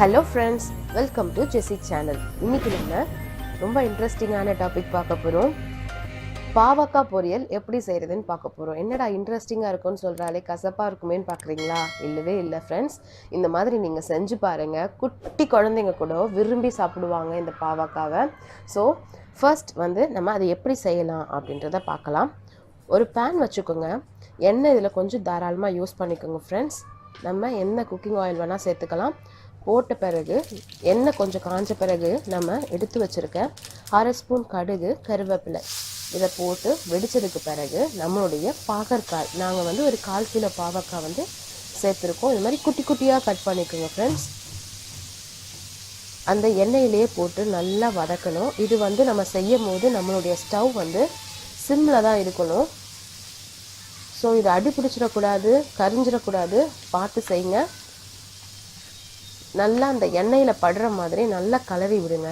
Hello friends, welcome to Jece channel. இன்னைக்கு நம்ம ரொம்ப இன்ட்ரெஸ்டிங்கான டாபிக் பார்க்க போறோம். பாவக்காய் பொரியல் எப்படி செய்யறதுன்னு பார்க்க போறோம். என்னடா இன்ட்ரெஸ்டிங்கா இருக்கும்னு சொல்றாலே கசப்பா இருக்குமேன்னு பார்க்குறீங்களா? இல்லவே இல்லை ஃப்ரெண்ட்ஸ். இந்த மாதிரி நீங்கள் செஞ்சு பாருங்க. குட்டி குழந்தைங்க கூட விரும்பி சாப்பிடுவாங்க இந்த பாவக்காவை. ஸோ ஃபர்ஸ்ட் நம்ம அதை எப்படி செய்யலாம் அப்படின்றத பார்க்கலாம். ஒரு பேன் வச்சுக்கோங்க. எண்ணெய் இதில் கொஞ்சம் தாராளமாக யூஸ் பண்ணிக்கோங்க ஃப்ரெண்ட்ஸ். நம்ம என்ன குக்கிங் ஆயில் வேணால் சேர்த்துக்கலாம். போட்ட பிறகு எண்ணெய் கொஞ்சம் காஞ்ச பிறகு நம்ம எடுத்து வச்சுருக்க 1/2 ஸ்பூன் கடுகு, கருவேப்பிலை இதை போட்டு வெடித்ததுக்கு பிறகு நம்மளுடைய பாகற்காய், நாங்கள் ஒரு 1/4 கிலோ பாவக்காய் சேர்த்துருக்கோம். இது மாதிரி குட்டி குட்டியாக கட் பண்ணிக்கோங்க ஃப்ரெண்ட்ஸ். அந்த எண்ணெயிலேயே போட்டு நல்லா வதக்கணும். இது நம்ம செய்யும் போது நம்மளுடைய ஸ்டவ் சிம்மில் தான் இருக்கணும். ஸோ இது அடி பிடிச்சிடக்கூடாது, கரிஞ்சிடக்கூடாது, பார்த்து செய்யுங்க. நல்லா அந்த எண்ணெயில் படுற மாதிரி நல்லா கலரி விடுங்க.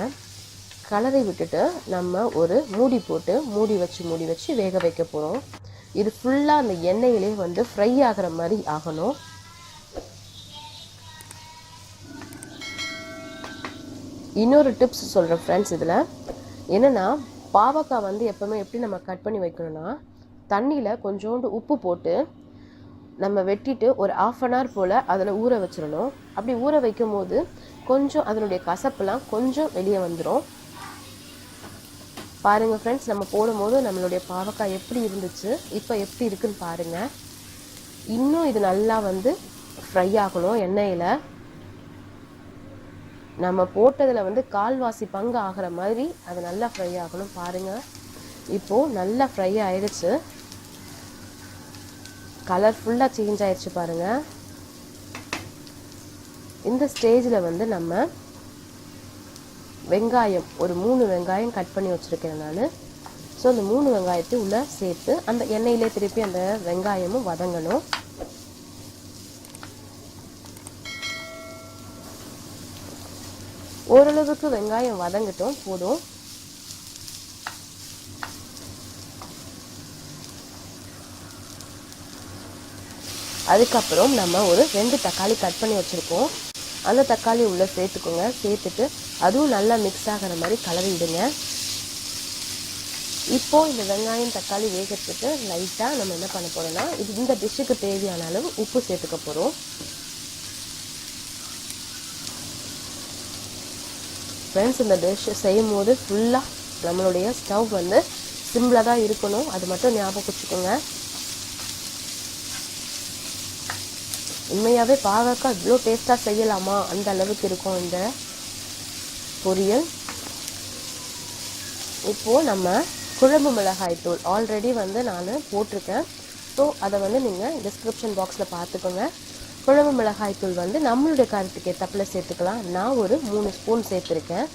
கலரி விட்டுட்டு நம்ம ஒரு மூடி போட்டு மூடி வச்சு வேக வைக்க போகிறோம். இது ஃபுல்லாக அந்த எண்ணெயிலே ஃப்ரை ஆகிற மாதிரி ஆகணும். இன்னொரு டிப்ஸ் சொல்கிறேன் ஃப்ரெண்ட்ஸ். இதில் என்னென்னா, பாவக்காய் எப்போவுமே எப்படி நம்ம கட் பண்ணி வைக்கணும்னா, தண்ணியில் கொஞ்சோண்டு உப்பு போட்டு நம்ம வெட்டிட்டு ஒரு 1/2 hour போல் அதில் ஊற வச்சிடணும். அப்படி ஊற வைக்கும் போது கொஞ்சம் அதனுடைய கசப்புலாம் கொஞ்சம் வெளியே வந்துடும். பாருங்கள் ஃப்ரெண்ட்ஸ், நம்ம போடும்போது நம்மளுடைய பாவக்காய் எப்படி இருந்துச்சு, இப்போ எப்படி இருக்குன்னு பாருங்கள். இன்னும் இது நல்லா ஃப்ரை ஆகணும் எண்ணெயில். நம்ம போட்டதில் 1/4 பங்கு ஆகிற மாதிரி அது நல்லா ஃப்ரை ஆகணும். பாருங்கள், இப்போது நல்லா ஃப்ரை ஆயிடுச்சு. கலர் ஃபுல்லாக சேஞ்ச் ஆயிடுச்சு பாருங்கள். இந்த ஸ்டேஜில் நம்ம வெங்காயம், ஒரு 3 வெங்காயம் கட் பண்ணி வச்சுருக்கேன் நான். ஸோ அந்த 3 வெங்காயத்தை உள்ளே சேர்த்து அந்த எண்ணெயிலே திருப்பி அந்த வெங்காயமும் வதங்கணும். ஓரளவுக்கு வெங்காயம் வதங்கட்டும், போதும். அதுக்கப்புறம் நம்ம ஒரு 2 தக்காளி கட் பண்ணி வச்சுருக்கோம். அந்த தக்காளி உள்ளே சேர்த்துக்கோங்க. சேர்த்துட்டு அதுவும் நல்லா மிக்ஸ் ஆகிற மாதிரி கலரி விடுங்க. இப்போது இந்த வெங்காயம் தக்காளி வேகிறதுக்கு லைட்டாக நம்ம என்ன பண்ண போகிறோம்னா, இந்த டிஷ்ஷுக்கு தேவையான அளவு உப்பு சேர்த்துக்க போகிறோம். ஃப்ரெண்ட்ஸ், இந்த டிஷ் செய்யும் போது ஃபுல்லாக நம்மளுடைய ஸ்டவ் சிம்மில் தான் இருக்கணும். அது மட்டும் ஞாபகம் வச்சுக்கோங்க. உண்மையாகவே பாவக்காய் இவ்வளோ டேஸ்ட்டாக செய்யலாமா, அந்த அளவுக்கு இருக்கும் இந்த பொரியல். இப்போது நம்ம குழம்பு மிளகாய் தூள் ஆல்ரெடி நான் போட்டிருக்கேன். ஸோ அதை நீங்கள் டிஸ்கிரிப்ஷன் பாக்ஸில் பார்த்துக்கோங்க. குழம்பு மிளகாய் தூள் நம்மளுடைய காரத்துக்கு ஏற்றப்பில் சேர்த்துக்கலாம். நான் ஒரு 3 ஸ்பூன் சேர்த்துருக்கேன்.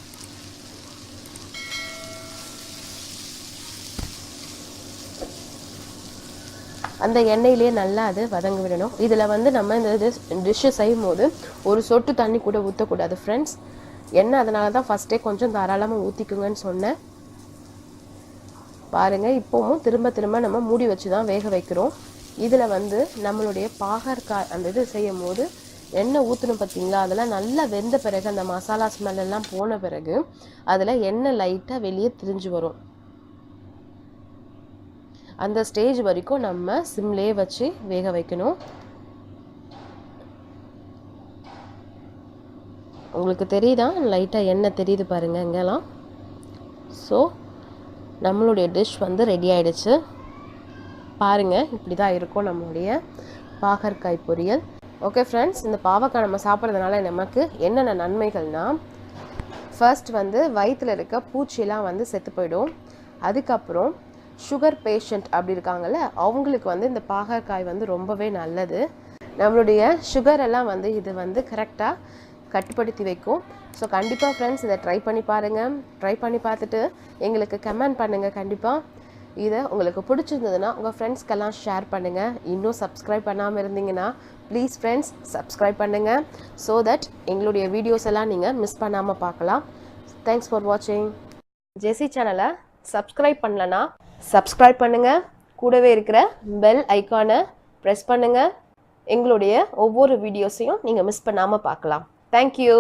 அந்த எண்ணெயிலே நல்லா அது வதங்க விடணும். இதில் நம்ம இந்த டிஷ்ஷு செய்யும் போது ஒரு சொட்டு தண்ணி கூட ஊற்றக்கூடாது ஃப்ரெண்ட்ஸ். எண்ணெய் அதனால தான் ஃபஸ்ட்டே கொஞ்சம் தாராளமாக ஊற்றிக்குங்கன்னு சொன்னேன். பாருங்கள், இப்போவும் திரும்ப நம்ம மூடி வச்சு தான் வேக வைக்கிறோம். இதில் நம்மளுடைய பாகற்காய் அந்த இது செய்யும் போது எண்ணெய் ஊற்றணும் பார்த்தீங்களா, அதெல்லாம் நல்லா வெந்த பிறகு அந்த மசாலா ஸ்மெல்லாம் போன பிறகு அதில் எண்ணெய் லைட்டாக வெளியே திரிஞ்சு வரும். அந்த ஸ்டேஜ் வரைக்கும் நம்ம சிம்லே வச்சு வேக வைக்கணும். உங்களுக்கு தெரியுதா, லைட்டாக எண்ணெய் தெரியுது பாருங்கள் இங்கெல்லாம். ஸோ நம்மளுடைய டிஷ் ரெடி ஆகிடுச்சு. பாருங்கள், இப்படி தான் இருக்கும் நம்மளுடைய பாகற்காய் பொரியல். ஓகே ஃப்ரெண்ட்ஸ், இந்த பாவக்காய் நம்ம சாப்பிட்றதுனால நமக்கு என்னென்ன நன்மைகள்னால், ஃபர்ஸ்ட் வயிற்றில் இருக்க பூச்சியெல்லாம் செத்து போயிடும். அதுக்கப்புறம் சுகர் பேஷண்ட் அப்படி இருக்காங்கள்ல, அவங்களுக்கு இந்த பாகற்காய் ரொம்பவே நல்லது. நம்மளுடைய சுகரெல்லாம் இது கரெக்டாக கட்டுப்படுத்தி வைக்கும். ஸோ கண்டிப்பாக ஃப்ரெண்ட்ஸ் இதை ட்ரை பண்ணி பாருங்கள். ட்ரை பண்ணி பார்த்துட்டு எங்களுக்கு கமெண்ட் பண்ணுங்கள். கண்டிப்பாக இதை உங்களுக்கு பிடிச்சிருந்ததுன்னா உங்கள் ஃப்ரெண்ட்ஸ்க்கெல்லாம் ஷேர் பண்ணுங்கள். இன்னும் சப்ஸ்கிரைப் பண்ணாமல் இருந்தீங்கன்னா ப்ளீஸ் ஃப்ரெண்ட்ஸ் சப்ஸ்கிரைப் பண்ணுங்கள். ஸோ தட் எங்களுடைய வீடியோஸ் எல்லாம் நீங்கள் மிஸ் பண்ணாமல் பார்க்கலாம். தேங்க்ஸ் ஃபார் வாட்சிங். ஜெசி சேனலை சப்ஸ்கிரைப் பண்ணலன்னா சப்ஸ்கிரைப் பண்ணுங்கள். கூடவே இருக்கிற பெல் ஐக்கானை ப்ரெஸ் பண்ணுங்கள். எங்களுடைய ஒவ்வொரு வீடியோஸையும் நீங்கள் மிஸ் பண்ணாமல் பார்க்கலாம். தேங்க்யூ.